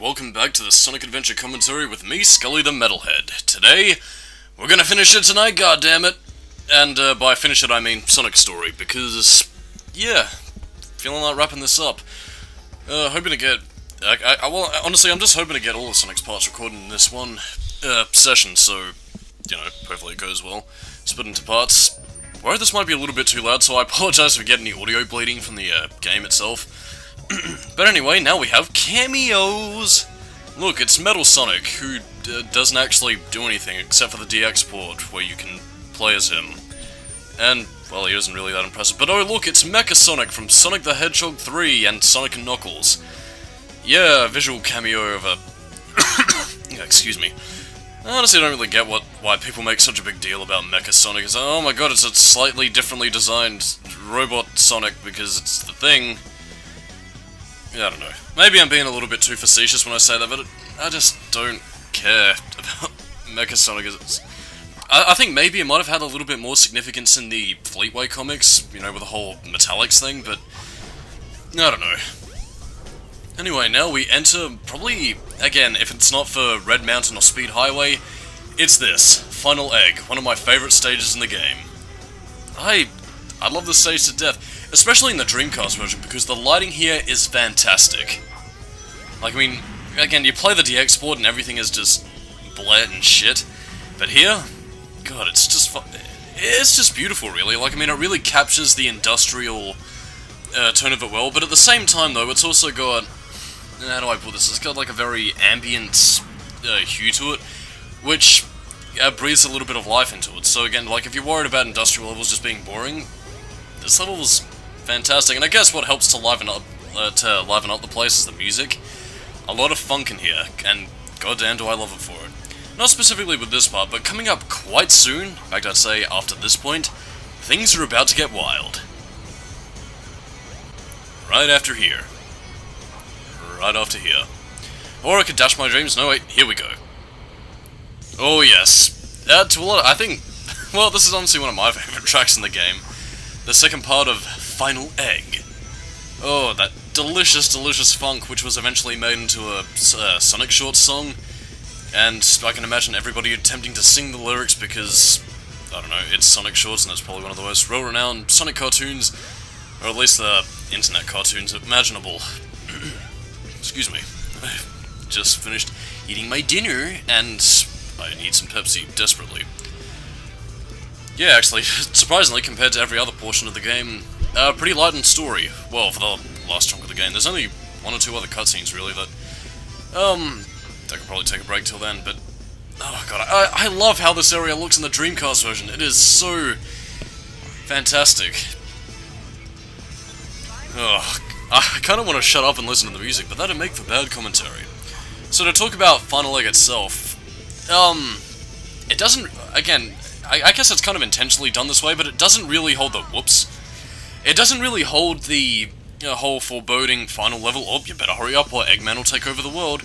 welcome back to the Sonic Adventure commentary with me, Skully the Metalhead. Today, we're gonna finish it tonight, goddammit! And by finish it I mean Sonic Story, because, yeah, feeling like wrapping this up. Hoping to get, well, honestly, I'm just hoping to get all of Sonic's parts recorded in this one session, so, you know, hopefully it goes well. Split into parts. Worried this might be a little bit too loud, so I apologize for getting the audio bleeding from the game itself. But anyway, now we have cameos! Look, it's Metal Sonic, who doesn't actually do anything except for the DX port, where you can play as him. And, well, he isn't really that impressive. But oh look, it's Mecha Sonic from Sonic the Hedgehog 3 and Sonic & Knuckles. Yeah, a visual cameo of a... yeah, excuse me. Honestly, I don't really get why people make such a big deal about Mecha Sonic. It's like, oh my god, it's a slightly differently designed robot Sonic because it's the thing. Yeah, I don't know. Maybe I'm being a little bit too facetious when I say that, but I just don't care about Mecha Sonic. I think maybe it might have had a little bit more significance in the Fleetway comics, you know, with the whole Metallics thing, but I don't know. Anyway, now we enter, probably, again, if it's not for Red Mountain or Speed Highway, it's this, Final Egg, one of my favourite stages in the game. I love this stage to death. Especially in the Dreamcast version, because the lighting here is fantastic. Like, I mean, again, you play the DX board and everything is just bled and shit. But here, god, it's just beautiful, really. Like, I mean, it really captures the industrial tone of it well, but at the same time, though, it's also got... how do I put this? It's got, like, a very ambient hue to it, which breathes a little bit of life into it. So, again, like, if you're worried about industrial levels just being boring, this level's fantastic, and I guess what helps to liven up the place is the music. A lot of funk in here, and goddamn do I love it for it. Not specifically with this part, but coming up quite soon, in fact I'd say after this point, things are about to get wild. Right after here. Right after here. Or I could dash my dreams. No wait, here we go. Oh yes. To a lot I think, well, this is honestly one of my favourite tracks in the game. The second part of Final Egg. Oh, that delicious, delicious funk, which was eventually made into a Sonic Shorts song. And I can imagine everybody attempting to sing the lyrics because, I don't know, it's Sonic Shorts and it's probably one of the most well-renowned Sonic cartoons, or at least the internet cartoons imaginable. Excuse me. I've just finished eating my dinner and I need some Pepsi desperately. Yeah, actually, surprisingly, compared to every other portion of the game, pretty light in story. Well, for the last chunk of the game. There's only one or two other cutscenes, really, that, I could probably take a break till then, but, oh god, I love how this area looks in the Dreamcast version. It is so fantastic. Ugh, I kind of want to shut up and listen to the music, but that'd make for bad commentary. So to talk about Final Egg itself, it doesn't, again, I guess it's kind of intentionally done this way, but it doesn't really hold the... whoops. It doesn't really hold the whole foreboding final level, oh, you better hurry up or Eggman will take over the world,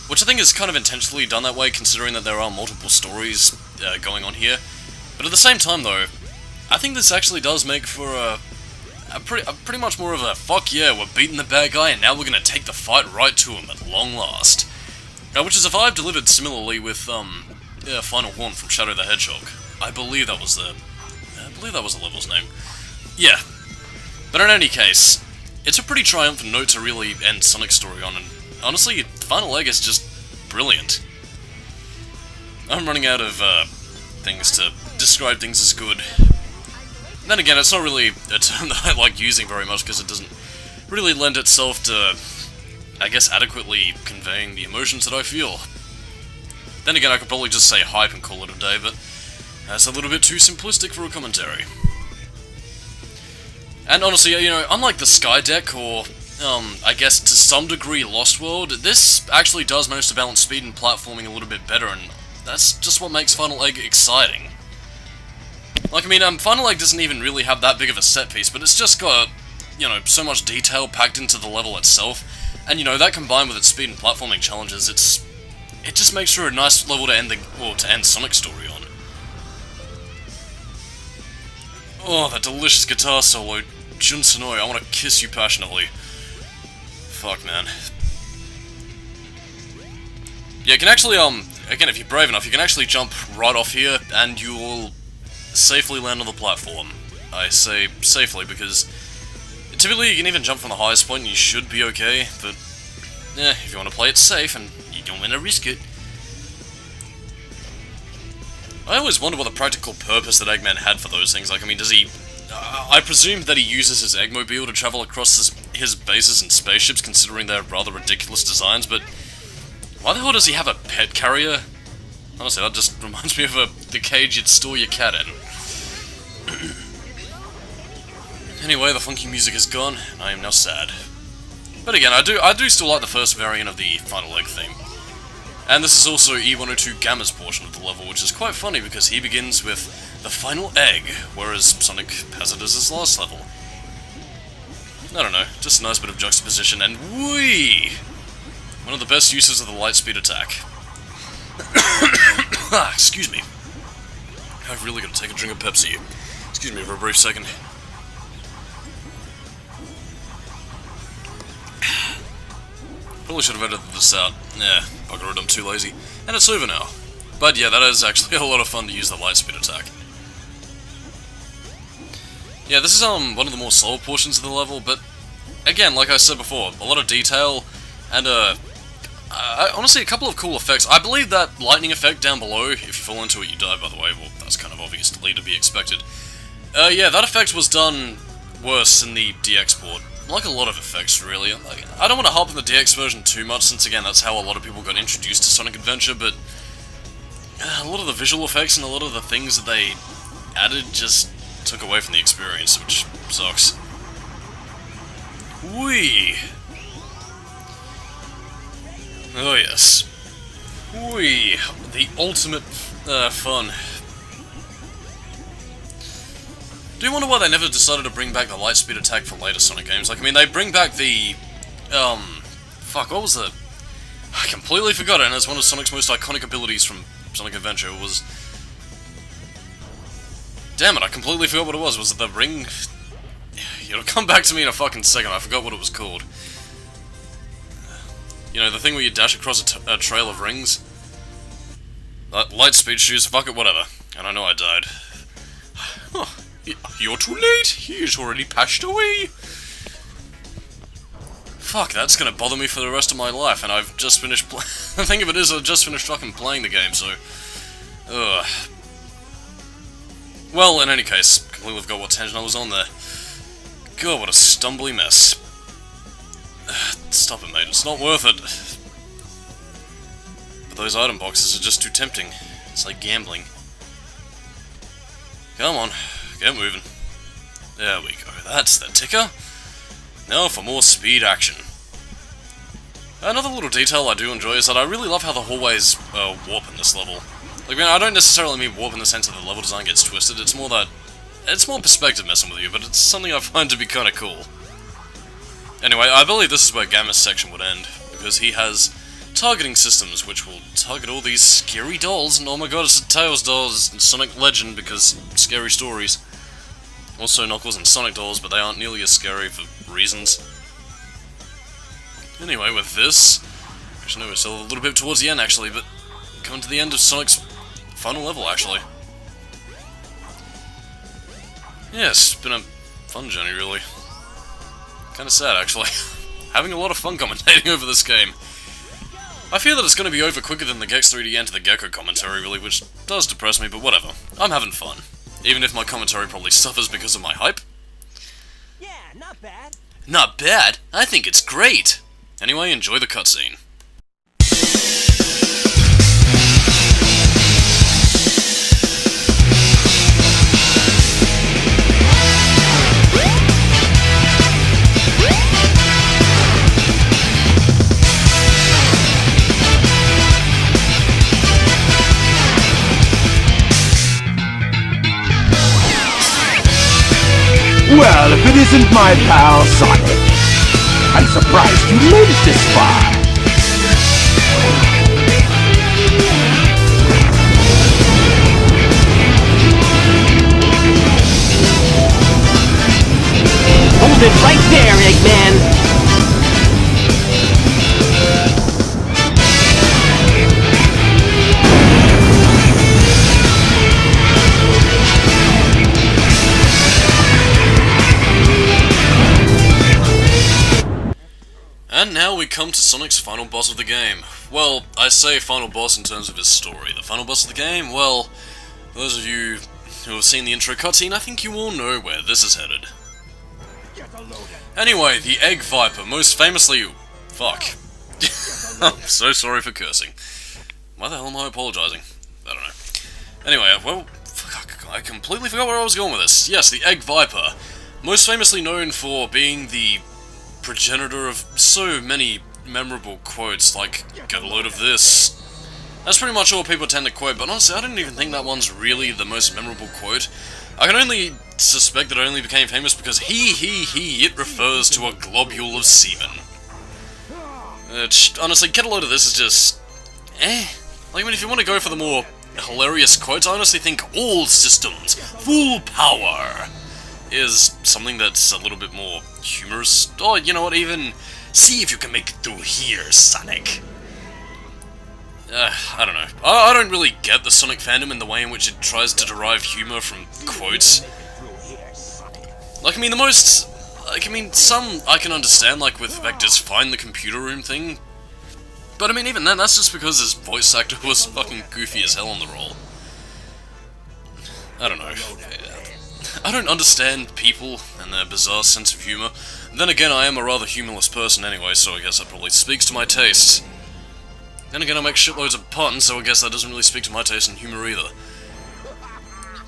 which I think is kind of intentionally done that way, considering that there are multiple stories going on here. But at the same time, though, I think this actually does make for a pretty much more of a, fuck yeah, we're beating the bad guy, and now we're gonna take the fight right to him at long last. Which is a vibe delivered similarly with, Final Horn from Shadow the Hedgehog. I believe that was the level's name. Yeah. But in any case, it's a pretty triumphant note to really end Sonic's story on, and honestly, Final Egg is just brilliant. I'm running out of things to describe things as good. Then again, it's not really a term that I like using very much because it doesn't really lend itself to, I guess, adequately conveying the emotions that I feel. Then again, I could probably just say hype and call it a day, but that's a little bit too simplistic for a commentary. And honestly, you know, unlike the Sky Deck or, I guess to some degree Lost World, this actually does manage to balance speed and platforming a little bit better, and that's just what makes Final Egg exciting. Like, I mean, Final Egg doesn't even really have that big of a set piece, but it's just got, you know, so much detail packed into the level itself, and you know, that combined with its speed and platforming challenges, it just makes for a nice level to end Sonic's story on. Oh, that delicious guitar solo. Jun Senoi, I want to kiss you passionately. Fuck, man. Yeah, you can actually, again, if you're brave enough, you can actually jump right off here, and you will safely land on the platform. I say safely, because typically you can even jump from the highest point and you should be okay, but, if you want to play it safe and you don't want to risk it. I always wonder what the practical purpose that Eggman had for those things. Like, I mean, does he... I presume that he uses his Eggmobile to travel across his bases and spaceships, considering their rather ridiculous designs, but... why the hell does he have a pet carrier? Honestly, that just reminds me of the cage you'd store your cat in. Anyway, the funky music is gone, and I am now sad. But again, I do still like the first variant of the Final Egg theme. And this is also E102 Gamma's portion of the level, which is quite funny because he begins with the Final Egg, whereas Sonic has it as his last level. I don't know, just a nice bit of juxtaposition, and whee! One of the best uses of the Lightspeed attack. Excuse me. I've really got to take a drink of Pepsi. Excuse me for a brief second. Probably should have edited this out. Yeah, bugger it, I'm too lazy. And it's over now. But yeah, that is actually a lot of fun to use the Lightspeed attack. Yeah, this is one of the more slow portions of the level, but again, like I said before, a lot of detail, and honestly, a couple of cool effects. I believe that lightning effect down below, if you fall into it you die, by the way, well, that's kind of obviously to be expected. Yeah, that effect was done worse in the DX port. Like a lot of effects, really. Like, I don't want to harp on the DX version too much, since again, that's how a lot of people got introduced to Sonic Adventure, but a lot of the visual effects and a lot of the things that they added just took away from the experience, which sucks. Whee! Oh yes. Whee! The ultimate fun. Do you wonder why they never decided to bring back the Lightspeed attack for later Sonic games? Like, I mean, they bring back the... fuck, what was the... I completely forgot it, and it's one of Sonic's most iconic abilities from Sonic Adventure. It was... damn it, I completely forgot what it was. Was it the ring? It'll come back to me in a fucking second. I forgot what it was called. You know, the thing where you dash across a trail of rings? Lightspeed shoes, fuck it, whatever. And I know I died. Oh, you're too late! He's already passed away! Fuck, that's gonna bother me for the rest of my life, and I've just finished the thing of it is, I've just finished fucking playing the game, so... ugh. Well, in any case, completely forgot what tangent I was on there. God, what a stumbly mess. Stop it, mate, it's not worth it. But those item boxes are just too tempting. It's like gambling. Come on, get moving. There we go, that's the ticker. Now for more speed action. Another little detail I do enjoy is that I really love how the hallways warp in this level. Like, I don't necessarily mean warp in the sense that the level design gets twisted, it's more that... it's more perspective messing with you, but it's something I find to be kinda cool. Anyway, I believe this is where Gamma's section would end, because he has targeting systems which will target all these scary dolls, and oh my god, it's a Tails dolls and Sonic Legend because scary stories. Also Knuckles and Sonic dolls, but they aren't nearly as scary for reasons. Anyway, with this... actually no, we're still a little bit towards the end actually, but coming to the end of Sonic's final level actually. Yeah, it's been a fun journey really. Kinda sad actually. Having a lot of fun commentating over this game. I fear that it's going to be over quicker than the Gex 3D Enter the Gecko commentary really, which does depress me, but whatever. I'm having fun. Even if my commentary probably suffers because of my hype. Yeah, not bad. Not bad? I think it's great! Anyway, enjoy the cutscene. Well, if it isn't my pal Sonic, I'm surprised you made it this far. Hold it right there, Eggman. come to Sonic's final boss of the game. Well, I say final boss in terms of his story. The final boss of the game, well, for those of you who have seen the intro cutscene, I think you all know where this is headed. Anyway, the Egg Viper, most famously... Fuck. I'm so sorry for cursing. Why the hell am I apologizing? I don't know. Anyway, well, fuck, I completely forgot where I was going with this. Yes, the Egg Viper. Most famously known for being the progenitor of so many memorable quotes, like, get a load of this. That's pretty much all people tend to quote, but honestly, I don't even think that one's really the most memorable quote. I can only suspect that it only became famous because it refers to a globule of semen. Honestly, get a load of this is just... Like, I mean, if you want to go for the more hilarious quotes, I honestly think all systems, full power, is something that's a little bit more humorous. Or, you know what, even, see if you can make it through here, Sonic. I don't know. I don't really get the Sonic fandom in the way in which it tries to derive humor from quotes. Like, I mean, some I can understand, like with Vector's Find the Computer Room thing. But I mean, even then, that's just because his voice actor was fucking goofy as hell on the role. I don't know. I don't understand people and their bizarre sense of humor. Then again, I am a rather humorless person anyway, so I guess that probably speaks to my tastes. Then again, I make shitloads of puns, so I guess that doesn't really speak to my taste in humor either.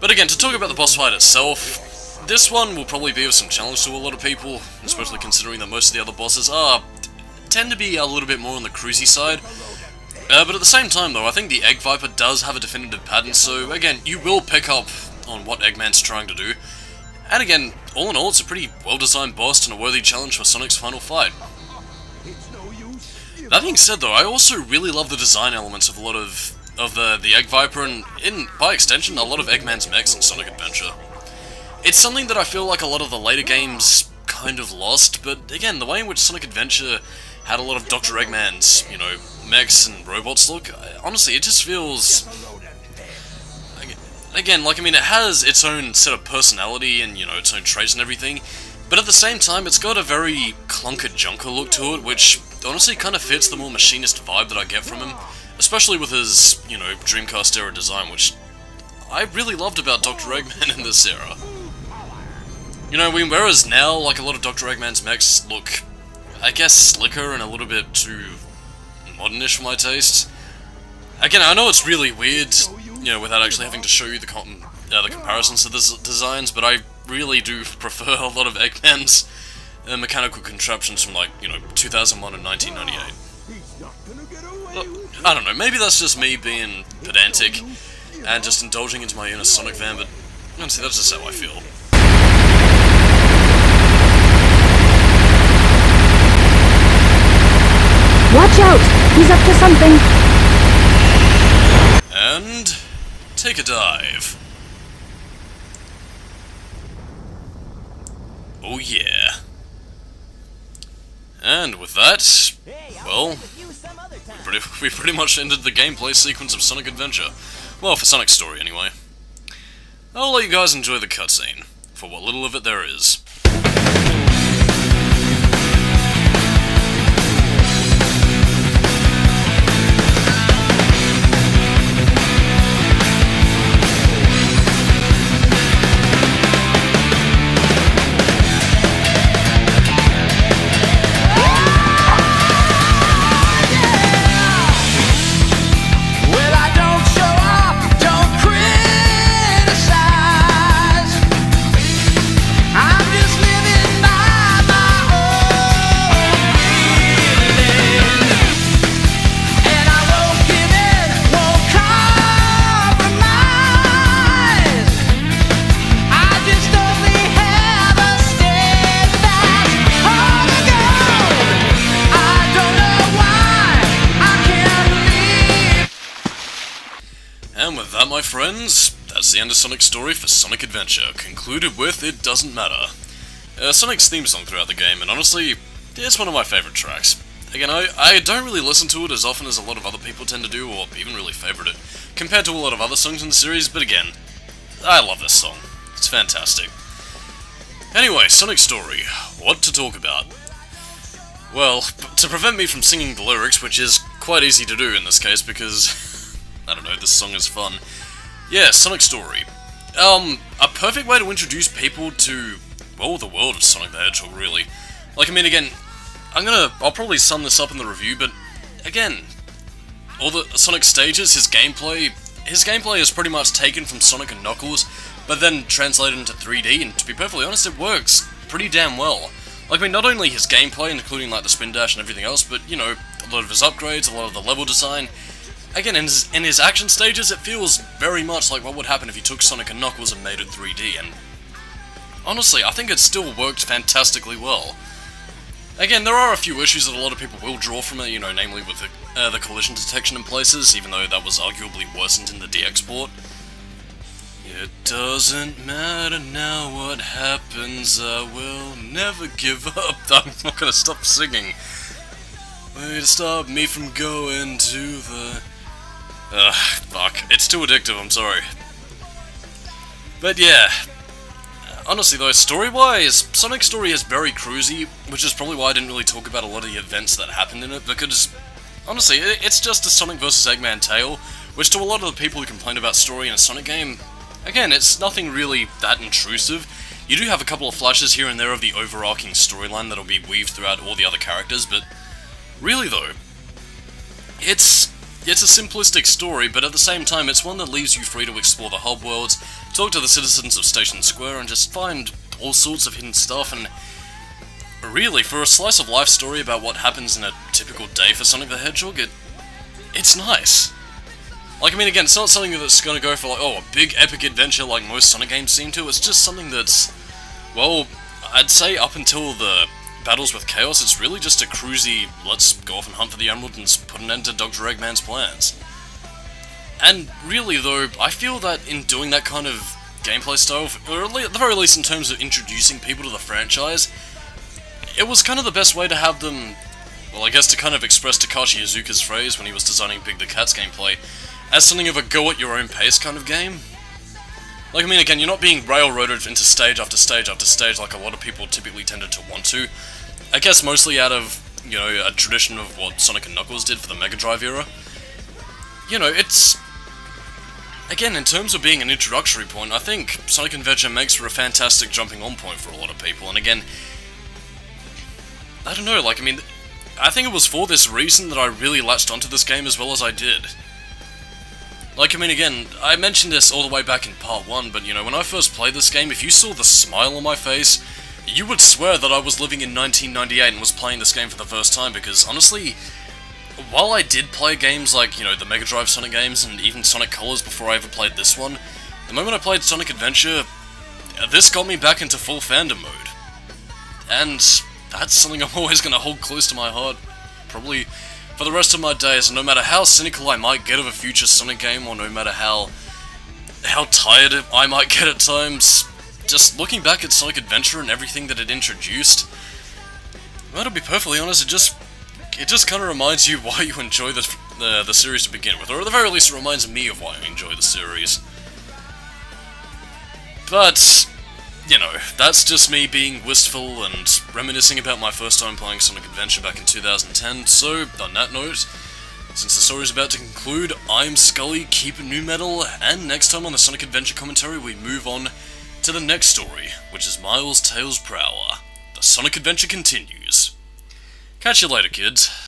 But again, to talk about the boss fight itself, this one will probably be of some challenge to a lot of people, especially considering that most of the other bosses tend to be a little bit more on the cruisy side. But at the same time though, I think the Egg Viper does have a definitive pattern, so again, you will pick up on what Eggman's trying to do. And again, all in all, it's a pretty well-designed boss and a worthy challenge for Sonic's final fight. That being said though, I also really love the design elements of a lot of the Egg Viper and, by extension, a lot of Eggman's mechs in Sonic Adventure. It's something that I feel like a lot of the later games kind of lost, but again, the way in which Sonic Adventure had a lot of Dr. Eggman's, you know, mechs and robots look, honestly, it just feels... Again, like, I mean, it has its own set of personality and, you know, its own traits and everything, but at the same time, it's got a very clunker-junker look to it, which honestly kind of fits the more machinist vibe that I get from him, especially with his, you know, Dreamcast era design, which I really loved about Dr. Eggman in this era. You know, whereas now, like, a lot of Dr. Eggman's mechs look, I guess, slicker and a little bit too modernish for my taste. Again, I know it's really weird, you know, without actually having to show you the comparisons to the designs, but I really do prefer a lot of Eggman's mechanical contraptions from, like, you know, 2001 and 1998. I don't know, maybe that's just me being pedantic and just indulging into my inner Sonic fan, but honestly, that's just how I feel. Watch out! He's up to something! And... take a dive. Oh yeah. And with that, well, we pretty much ended the gameplay sequence of Sonic Adventure. Well, for Sonic's story anyway. I'll let you guys enjoy the cutscene, for what little of it there is. And with that, my friends, that's the end of Sonic's story for Sonic Adventure, concluded with It Doesn't Matter. Sonic's theme song throughout the game, and honestly, it's one of my favourite tracks. Again, I don't really listen to it as often as a lot of other people tend to do, or even really favourite it, compared to a lot of other songs in the series, but again, I love this song. It's fantastic. Anyway, Sonic's story. What to talk about? well, to prevent me from singing the lyrics, which is quite easy to do in this case because, I don't know, this song is fun. Yeah, Sonic Story. A perfect way to introduce people to, well, the world of Sonic the Hedgehog, really. Like, I mean, again, I'll probably sum this up in the review, but, again, all the Sonic stages, his gameplay is pretty much taken from Sonic and Knuckles, but then translated into 3D, and to be perfectly honest, it works pretty damn well. Like, I mean, not only his gameplay, including, like, the spin dash and everything else, but, you know, a lot of his upgrades, a lot of the level design. Again, in his action stages, it feels very much like what would happen if you took Sonic and Knuckles and made it 3D, and honestly, I think it still worked fantastically well. Again, there are a few issues that a lot of people will draw from it, you know, namely with the collision detection in places, even though that was arguably worsened in the DX port. It doesn't matter now what happens, I will never give up. I'm not gonna stop singing. Way to stop me from going to the... fuck. It's too addictive, I'm sorry. But yeah. Honestly though, story-wise, Sonic's story is very cruisy, which is probably why I didn't really talk about a lot of the events that happened in it, because, honestly, it's just a Sonic vs. Eggman tale, which to a lot of the people who complain about story in a Sonic game, again, it's nothing really that intrusive. You do have a couple of flashes here and there of the overarching storyline that'll be weaved throughout all the other characters, but really though, it's a simplistic story, but at the same time, it's one that leaves you free to explore the hub worlds, talk to the citizens of Station Square, and just find all sorts of hidden stuff, and really, for a slice of life story about what happens in a typical day for Sonic the Hedgehog, it's nice. Like, I mean, again, it's not something that's gonna go for, like, oh, a big epic adventure like most Sonic games seem to, it's just something that's, well, I'd say up until the battles with Chaos, it's really just a cruisy, let's go off and hunt for the Emerald and put an end to Dr. Eggman's plans. And really though, I feel that in doing that kind of gameplay style, or at the very least in terms of introducing people to the franchise, it was kind of the best way to have them, well, I guess to kind of express Takashi Iizuka's phrase when he was designing Big the Cat's gameplay, as something of a go-at-your-own-pace kind of game. Like, I mean, again, you're not being railroaded into stage after stage after stage like a lot of people typically tended to want to. I guess mostly out of, you know, a tradition of what Sonic and Knuckles did for the Mega Drive era. You know, it's... Again, in terms of being an introductory point, I think Sonic Adventure makes for a fantastic jumping-on point for a lot of people, and again... I don't know, like, I mean... I think it was for this reason that I really latched onto this game as well as I did. Like, I mean, again, I mentioned this all the way back in part 1, but, you know, when I first played this game, if you saw the smile on my face, you would swear that I was living in 1998 and was playing this game for the first time, because, honestly, while I did play games like, you know, the Mega Drive Sonic games, and even Sonic Colors before I ever played this one, the moment I played Sonic Adventure, this got me back into full fandom mode. And that's something I'm always going to hold close to my heart, probably for the rest of my days, and no matter how cynical I might get of a future Sonic game, or no matter how tired I might get at times, just looking back at Sonic Adventure and everything that it introduced, well, to be perfectly honest, it just kind of reminds you why you enjoy the series to begin with, or at the very least it reminds me of why I enjoy the series. But, you know, that's just me being wistful and reminiscing about my first time playing Sonic Adventure back in 2010, so, on that note, since the story's about to conclude, I'm Skully, keep it new metal, and next time on the Sonic Adventure commentary we move on to the next story, which is Miles Tails Prower. The Sonic Adventure continues. Catch you later, kids.